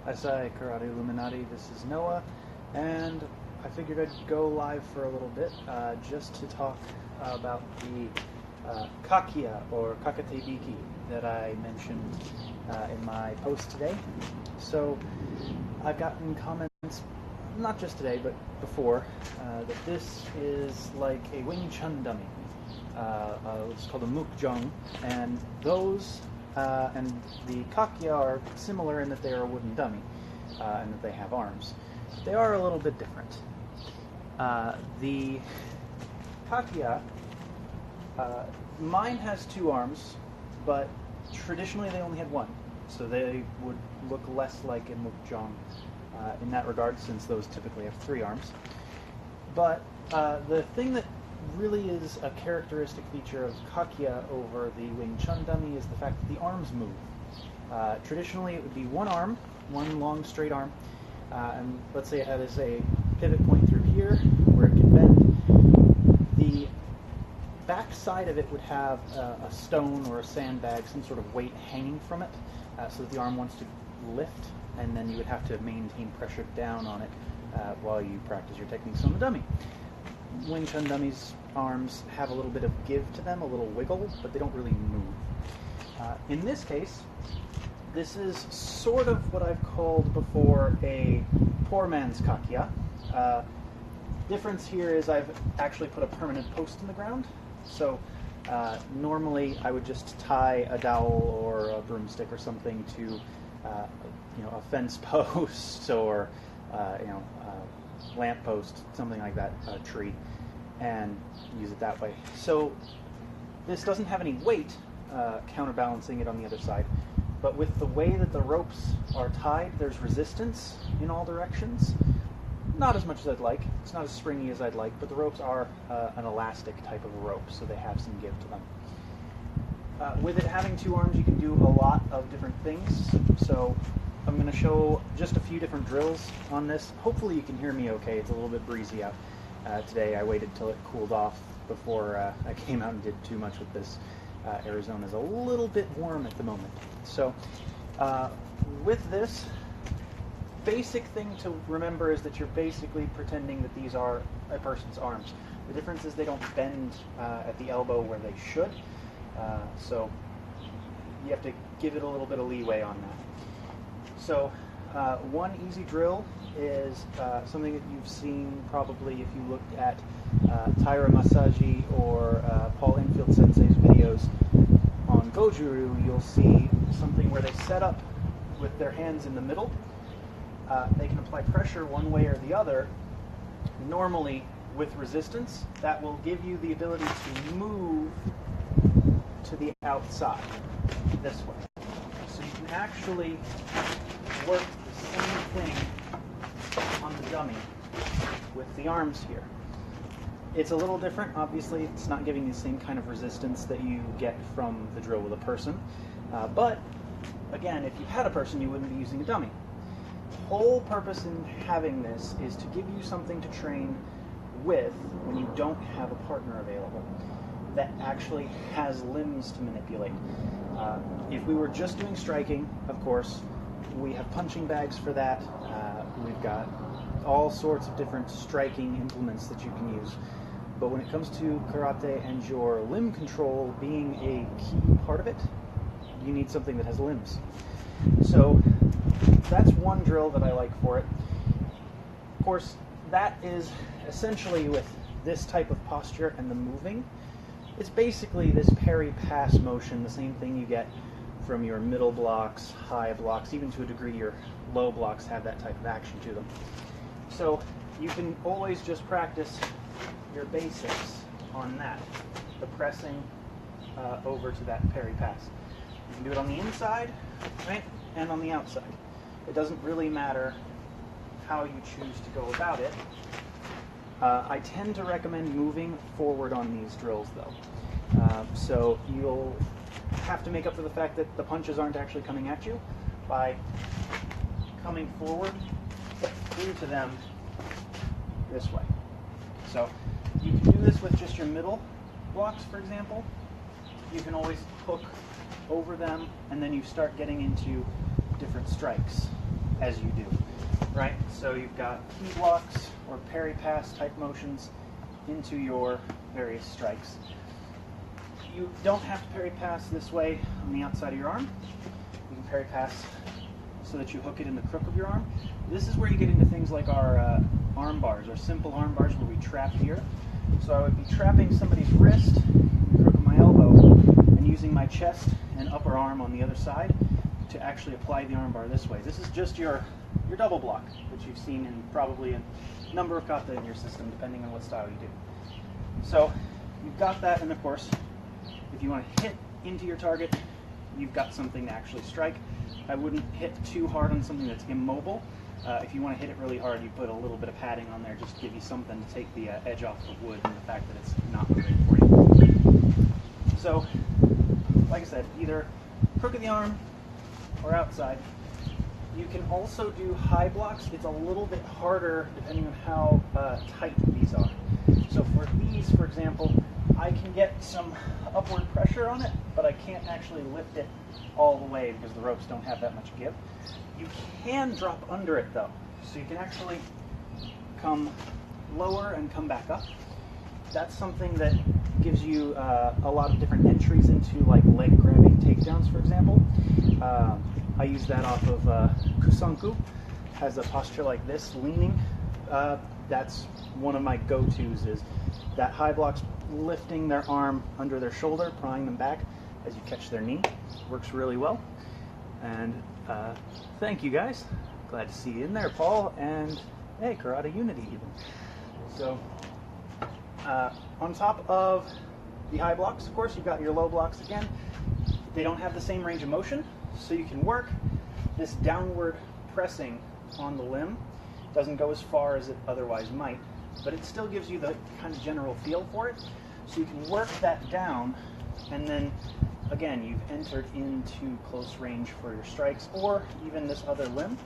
Asai Karate Illuminati, this is Noah, and I figured I'd go live for a little bit just to talk about the Kakiya, or Kakete-Biki, that I mentioned in my post today. So I've gotten comments, not just today, but before, that this is like a Wing Chun dummy. It's called a mukjong, and those and the Kakiya are similar in that they are a wooden dummy, and that they have arms. They are a little bit different. The Kakiya, mine has two arms, but traditionally they only had one, so they would look less like a mukjong in that regard, since those typically have three arms. But the thing that really is a characteristic feature of Kakiya over the Wing Chun dummy is the fact that the arms move. Traditionally it would be one arm, one long straight arm, and let's say it has a pivot point through here where it can bend. The back side of it would have a stone or a sandbag, some sort of weight hanging from it, so that the arm wants to lift, and then you would have to maintain pressure down on it while you practice your techniques on the dummy. Wing Chun dummies' arms have a little bit of give to them, a little wiggle, but they don't really move. In this case, this is sort of what I've called before a poor man's Kakiya. Difference here is I've actually put a permanent post in the ground. So normally I would just tie a dowel or a broomstick or something to a fence post or lamp post, something like that, a tree, and use it that way. So this doesn't have any weight counterbalancing it on the other side, but with the way that the ropes are tied, there's resistance in all directions. Not as much as I'd like. It's not as springy as I'd like, but the ropes are an elastic type of a rope, so they have some give to them. With it having two arms, you can do a lot of different things. So I'm going to show just a few different drills on this. Hopefully you can hear me okay. It's a little bit breezy out today. I waited till it cooled off before I came out and did too much with this. Arizona's a little bit warm at the moment. So with this, basic thing to remember is that you're basically pretending that these are a person's arms. The difference is they don't bend at the elbow where they should. So you have to give it a little bit of leeway on that. So one easy drill is something that you've seen probably if you looked at Taira Masaji or Paul Infield Sensei's videos on Goju-ryu. You'll see something where they set up with their hands in the middle. They can apply pressure one way or the other, normally with resistance. That will give you the ability to move to the outside this way. So you can actually work the same thing on the dummy with the arms here. It's a little different, obviously. It's not giving the same kind of resistance that you get from the drill with a person. But again, if you had a person, you wouldn't be using a dummy. The whole purpose in having this is to give you something to train with when you don't have a partner available that actually has limbs to manipulate. If we were just doing striking, of course, we have punching bags for that. We've got all sorts of different striking implements that you can use. But when it comes to karate and your limb control being a key part of it, you need something that has limbs. So that's one drill that I like for it. Of course, that is essentially with this type of posture and the moving. It's basically this parry-pass motion, the same thing you get from your middle blocks, high blocks, even to a degree your low blocks have that type of action to them. So you can always just practice your basics on that, the pressing over to that parry-pass. You can do it on the inside, right, and on the outside. It doesn't really matter how you choose to go about it. I tend to recommend moving forward on these drills, though. So you'll have to make up for the fact that the punches aren't actually coming at you by coming forward into them this way. So you can do this with just your middle blocks, for example. You can always hook over them, and then you start getting into different strikes. as you do, right? So you've got key blocks or parry pass type motions into your various strikes. You don't have to parry pass this way on the outside of your arm. You can parry pass so that you hook it in the crook of your arm. This is where you get into things like our arm bars, or simple arm bars where we trap here. So I would be trapping somebody's wrist in the crook of my elbow and using my chest and upper arm on the other side to actually apply the arm bar this way. This is just your double block that you've seen in probably a number of kata in your system, depending on what style you do. So you've got that, and of course, if you want to hit into your target, you've got something to actually strike. I wouldn't hit too hard on something that's immobile. If you want to hit it really hard, you put a little bit of padding on there just to give you something to take the edge off the wood and the fact that it's not great for you. So, like I said, either crook of the arm or outside. You can also do high blocks. It's a little bit harder depending on how tight these are. So for these, for example, I can get some upward pressure on it, but I can't actually lift it all the way because the ropes don't have that much give. You can drop under it though, so you can actually come lower and come back up. That's something that gives you a lot of different entries into like leg grabbing takedowns, for example. I use that off of Kusanku, has a posture like this, leaning. That's one of my go-tos, is that high block's lifting their arm under their shoulder, prying them back as you catch their knee. Works really well. And thank you guys. Glad to see you in there, Paul. And hey, Karate Unity even. So on top of the high blocks, of course, you've got your low blocks again. They don't have the same range of motion, so you can work this downward pressing on the limb. Doesn't go as far as it otherwise might, but it still gives you the kind of general feel for it. So you can work that down, and then again, you've entered into close range for your strikes, or even this other limb.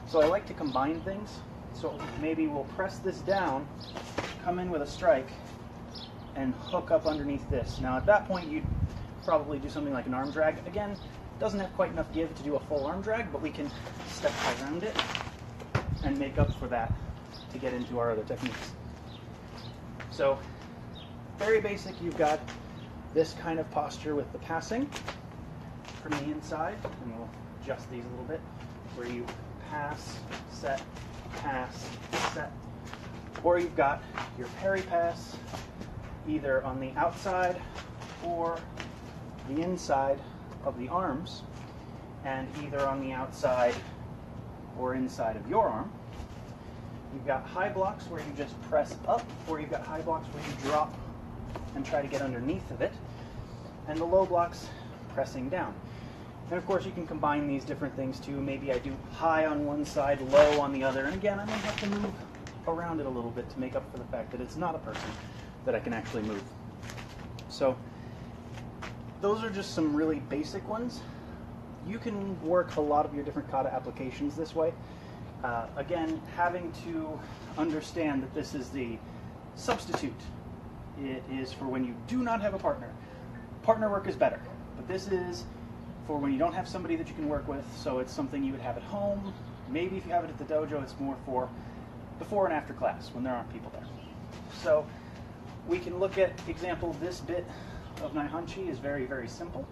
So I like to combine things. So maybe we'll press this down, come in with a strike, and hook up underneath this. Now at that point, you'd probably do something like an arm drag. Again, doesn't have quite enough give to do a full arm drag, but we can step around it and make up for that to get into our other techniques. So very basic, you've got this kind of posture with the passing from the inside, and we'll adjust these a little bit, where you pass, set, or you've got your parry pass either on the outside or the inside of the arms, and either on the outside or inside of your arm. You've got high blocks where you just press up, or you've got high blocks where you drop and try to get underneath of it, and the low blocks pressing down. And of course you can combine these different things too. Maybe I do high on one side, low on the other, and again I may have to move around it a little bit to make up for the fact that it's not a person that I can actually move. So those are just some really basic ones. You can work a lot of your different kata applications this way. Again, having to understand that this is the substitute. It is for when you do not have a partner. Partner work is better, but this is for when you don't have somebody that you can work with, so it's something you would have at home. Maybe if you have it at the dojo, it's more for before and after class, when there aren't people there. So we can look at example, this bit of Naihanchi is very, very simple.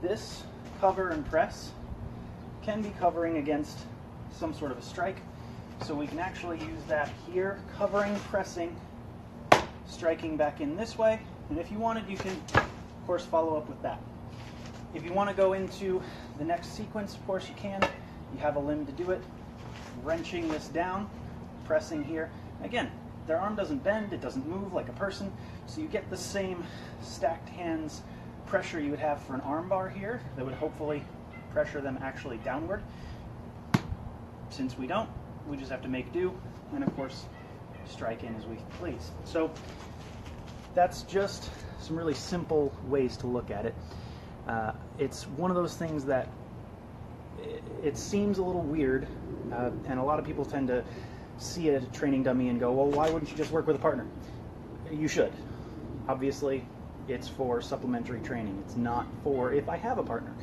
This cover and press can be covering against some sort of a strike, so we can actually use that here, covering, pressing, striking back in this way, and if you wanted, you can, of course, follow up with that. If you want to go into the next sequence, of course you can. You have a limb to do it. Wrenching this down, pressing here. Again, their arm doesn't bend, it doesn't move like a person, so you get the same stacked hands pressure you would have for an arm bar here that would hopefully pressure them actually downward. Since we don't, we just have to make do, and of course strike in as we please. So that's just some really simple ways to look at it. It's one of those things that it seems a little weird, and a lot of people tend to see it as a training dummy and go, well, why wouldn't you just work with a partner? You should. Obviously, it's for supplementary training. It's not for if I have a partner.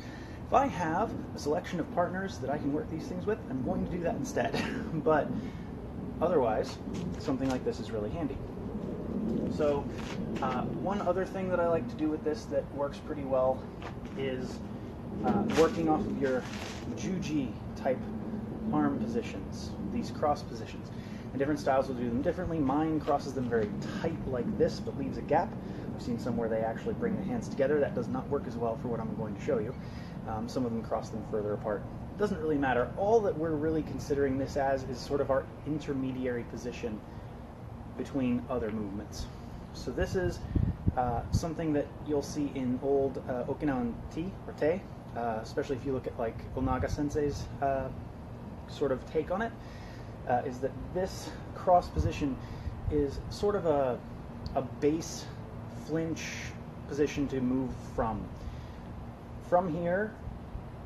If I have a selection of partners that I can work these things with, I'm going to do that instead. But otherwise, something like this is really handy. So one other thing that I like to do with this that works pretty well is working off of your juji type arm positions, these cross positions. And different styles will do them differently. Mine crosses them very tight like this, but leaves a gap. I've seen some where they actually bring the hands together. That does not work as well for what I'm going to show you. Some of them cross them further apart. It doesn't really matter. All that we're really considering this as is sort of our intermediary position between other movements. So this is something that you'll see in old Okinawan tea or te, especially if you look at like Onaga Sensei's sort of take on it, is that this cross position is sort of a base flinch position to move from. From here,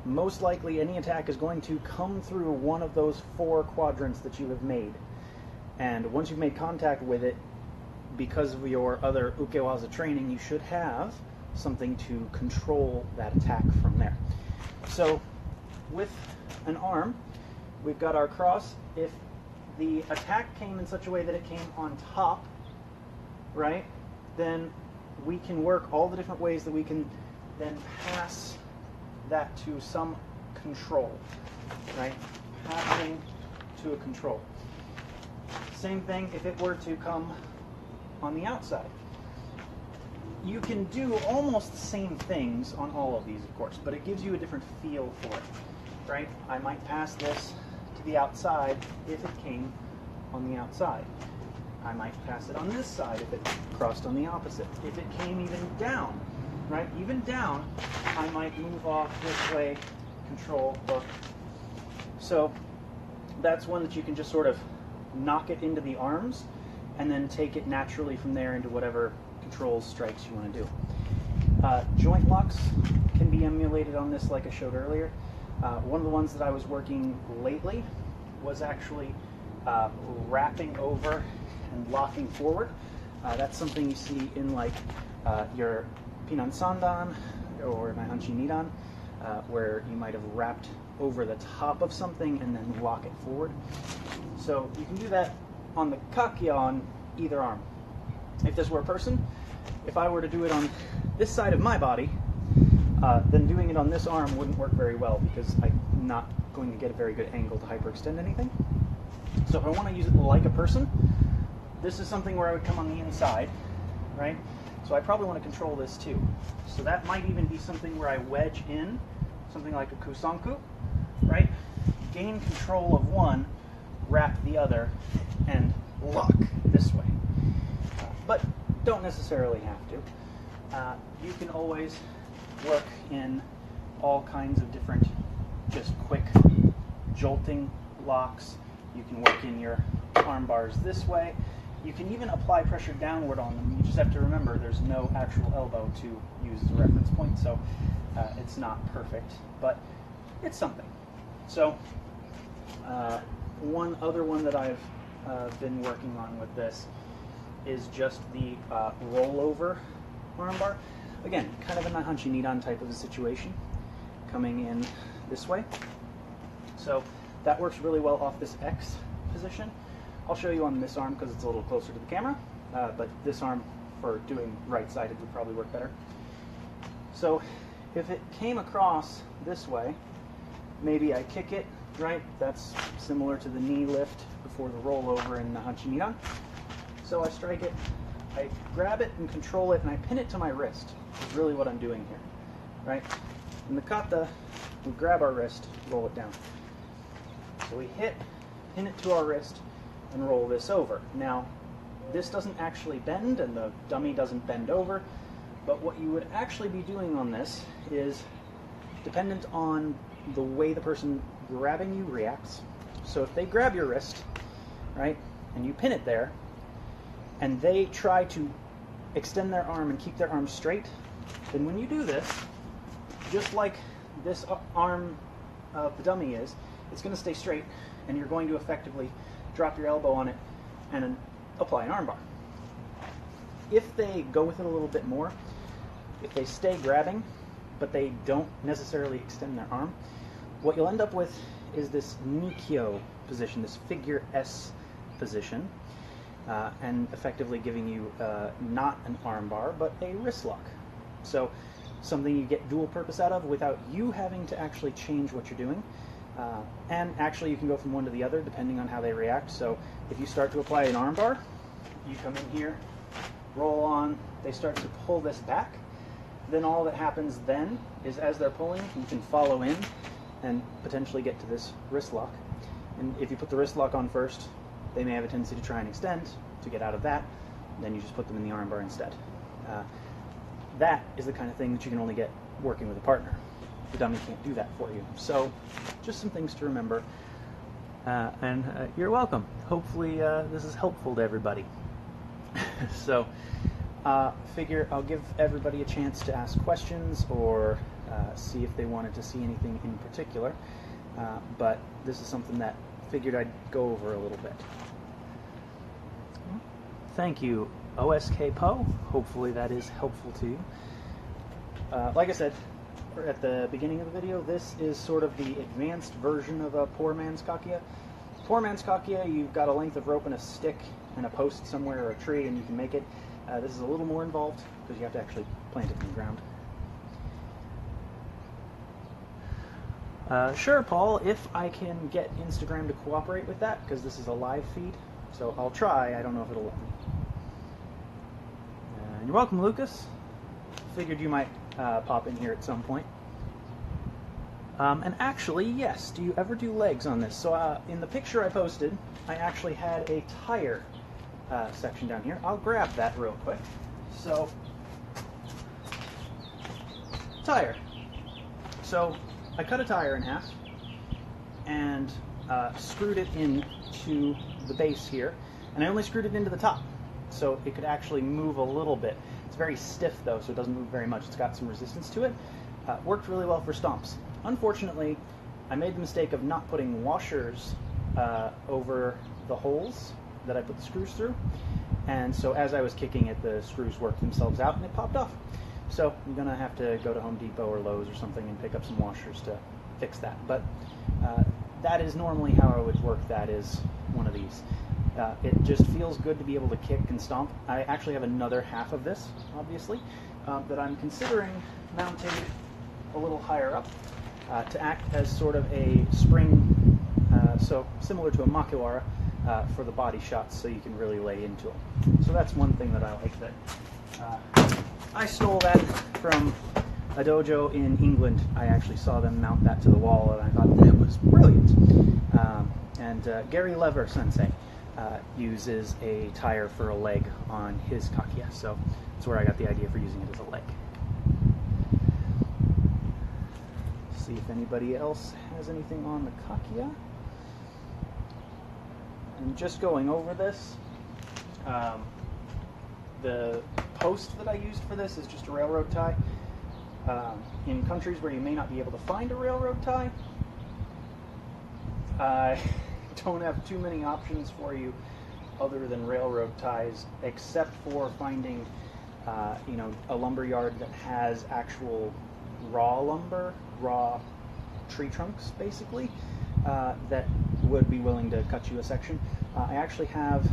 most likely any attack is going to come through one of those 4 quadrants that you have made. And once you've made contact with it, because of your other ukewaza training, you should have something to control that attack from there. So with an arm, we've got our cross. If the attack came in such a way that it came on top, right, then we can work all the different ways that we can then pass that to some control, right? Passing to a control. Same thing if it were to come on the outside. You can do almost the same things on all of these, of course, but it gives you a different feel for it, right? I might pass this to the outside if it came on the outside. I might pass it on this side if it crossed on the opposite. If it came even down, right? Even down, I might move off this way, control, hook. So that's one that you can just sort of knock it into the arms and then take it naturally from there into whatever controls, strikes you want to do. Joint locks can be emulated on this like I showed earlier. One of the ones that I was working lately was actually wrapping over and locking forward. That's something you see in like your Pinan Sandan or Naihanchi Nidan, where you might have wrapped over the top of something and then lock it forward. So you can do that on the Kakiya on either arm. If this were a person, if I were to do it on this side of my body, then doing it on this arm wouldn't work very well because I'm not going to get a very good angle to hyperextend anything. So if I want to use it like a person, this is something where I would come on the inside, right? So I probably want to control this too. So that might even be something where I wedge in, something like a kusanku, right? Gain control of one, wrap the other, and lock this way. But don't necessarily have to. You can always work in all kinds of different, just quick jolting locks. You can work in your arm bars this way. You can even apply pressure downward on them. You just have to remember there's no actual elbow to use as a reference point, so it's not perfect, but it's something. So one other one that I've been working on with this is just the rollover armbar. Again, kind of a Naihanchi Nidan type of a situation, coming in this way. So that works really well off this X position. I'll show you on this arm because it's a little closer to the camera, but this arm for doing right-sided would probably work better. So if it came across this way, maybe I kick it, right? That's similar to the knee lift before the rollover in Naihanchi Nidan. So I strike it, I grab it and control it, and I pin it to my wrist, is really what I'm doing here, right? In the kata, we grab our wrist, roll it down. So we hit, pin it to our wrist, and roll this over. Now, this doesn't actually bend, and the dummy doesn't bend over, but what you would actually be doing on this is dependent on the way the person grabbing you reacts. So if they grab your wrist, right, and you pin it there, and they try to extend their arm and keep their arm straight, then when you do this, just like this arm of the dummy is, it's going to stay straight, and you're going to effectively drop your elbow on it and then apply an armbar. If they go with it a little bit more, if they stay grabbing, but they don't necessarily extend their arm. What you'll end up with is this Nikyo position, this figure S position, and effectively giving you not an arm bar, but a wrist lock. So something you get dual purpose out of without you having to actually change what you're doing. And actually you can go from one to the other depending on how they react. So if you start to apply an arm bar, you come in here, roll on, they start to pull this back. Then all that happens then is as they're pulling, you can follow in and potentially get to this wrist lock. And if you put the wrist lock on first, they may have a tendency to try and extend to get out of that. Then you just put them in the arm bar instead. That is the kind of thing that you can only get working with a partner. The dummy can't do that for you. So just some things to remember. And you're welcome. Hopefully this is helpful to everybody. So figure I'll give everybody a chance to ask questions or see if they wanted to see anything in particular. But this is something that figured I'd go over a little bit. Thank you, OSK Poe. Hopefully that is helpful to you. Like I said at the beginning of the video, this is sort of the advanced version of a poor man's Kakiya. Poor man's Kakiya, you've got a length of rope and a stick and a post somewhere or a tree and you can make it. This is a little more involved because you have to actually plant it in the ground. Sure, Paul, if I can get Instagram to cooperate with that, because this is a live feed, so I'll try. I don't know if it'll let me. You're welcome, Lucas. Figured you might pop in here at some point. And actually, yes, do you ever do legs on this? So in the picture I posted, I actually had a tire section down here. I'll grab that real quick. So, tire. So, I cut a tire in half and screwed it into the base here, and I only screwed it into the top, so it could actually move a little bit. It's very stiff though, so it doesn't move very much. It's got some resistance to it. Worked really well for stomps. Unfortunately, I made the mistake of not putting washers over the holes that I put the screws through, and so as I was kicking it, the screws worked themselves out and it popped off. So I'm going to have to go to Home Depot or Lowe's or something and pick up some washers to fix that. But that is normally how I would work that, is one of these. It just feels good to be able to kick and stomp. I actually have another half of this, obviously, that I'm considering mounting a little higher up to act as sort of a spring, so similar to a makiwara for the body shots, so you can really lay into them. So that's one thing that I like that. I stole that from a dojo in England. I actually saw them mount that to the wall, and I thought that was brilliant. Gary Lever Sensei uses a tire for a leg on his Kakiya, so that's where I got the idea for using it as a leg. See if anybody else has anything on the Kakiya. And just going over this, the post that I used for this is just a railroad tie. In countries where you may not be able to find a railroad tie, I don't have too many options for you other than railroad ties, except for finding a lumber yard that has actual raw lumber, raw tree trunks basically, that would be willing to cut you a section. I actually have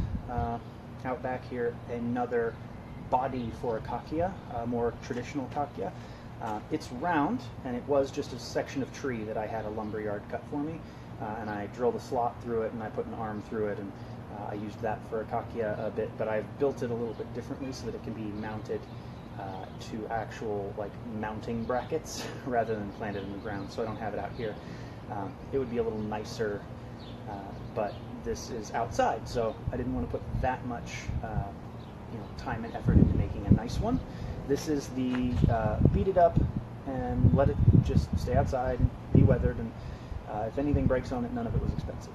out back here another body for a Kakiya, a more traditional Kakiya. It's round, and it was just a section of tree that I had a lumber yard cut for me, and I drilled a slot through it and I put an arm through it, and I used that for a Kakiya a bit, but I've built it a little bit differently so that it can be mounted to actual like mounting brackets rather than planted in the ground, so I don't have it out here. It would be a little nicer, but this is outside, so I didn't want to put that much time and effort into making a nice one. This is the beat it up and let it just stay outside and be weathered, and if anything breaks on it, none of it was expensive.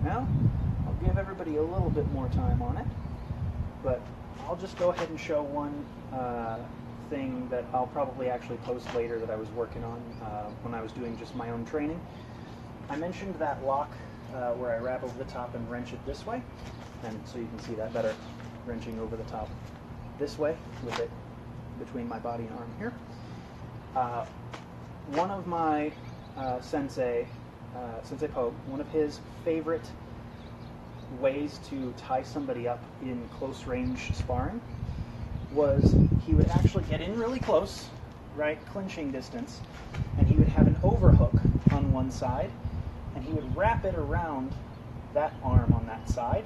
Now, I'll give everybody a little bit more time on it, but I'll just go ahead and show one thing that I'll probably actually post later that I was working on when I was doing just my own training. I mentioned that lock where I wrap over the top and wrench it this way, and so you can see that better, wrenching over the top this way with it between my body and arm here. One of my Sensei Pogue, one of his favorite ways to tie somebody up in close range sparring was he would actually get in really close, right, clinching distance, and he would have an overhook on one side, and he would wrap it around that arm on that side,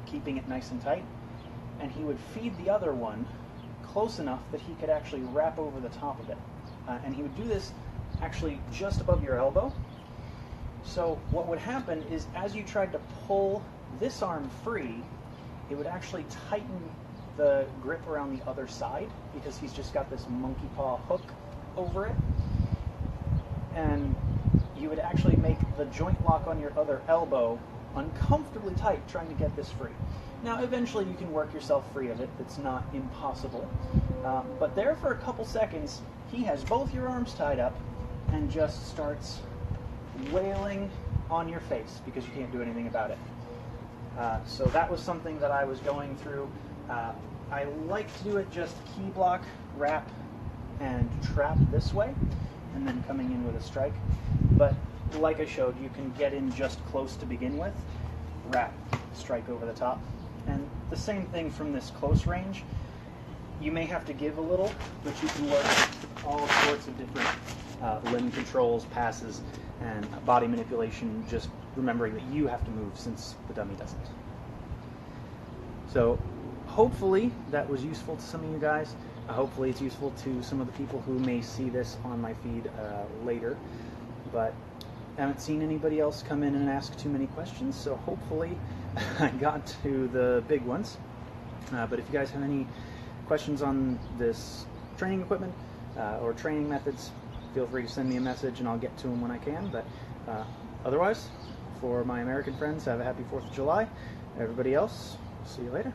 keeping it nice and tight, and he would feed the other one close enough that he could actually wrap over the top of it. And he would do this actually just above your elbow. So what would happen is as you tried to pull this arm free, it would actually tighten the grip around the other side because he's just got this monkey paw hook over it. And you would actually make the joint lock on your other elbow uncomfortably tight trying to get this free. Now eventually you can work yourself free of it. It's not impossible. But there for a couple seconds, he has both your arms tied up and just starts wailing on your face because you can't do anything about it. So that was something that I was going through. I like to do it just key block, wrap, and trap this way, and then coming in with a strike. But like I showed, you can get in just close to begin with, wrap, strike over the top. And the same thing from this close range. You may have to give a little, but you can work all sorts of different limb controls, passes, and body manipulation, just remembering that you have to move since the dummy doesn't. So hopefully that was useful to some of you guys. Hopefully it's useful to some of the people who may see this on my feed later. But I haven't seen anybody else come in and ask too many questions, so hopefully I got to the big ones. But if you guys have any questions on this training equipment or training methods, feel free to send me a message and I'll get to them when I can. But otherwise, for my American friends, have a happy 4th of July. Everybody else, see you later.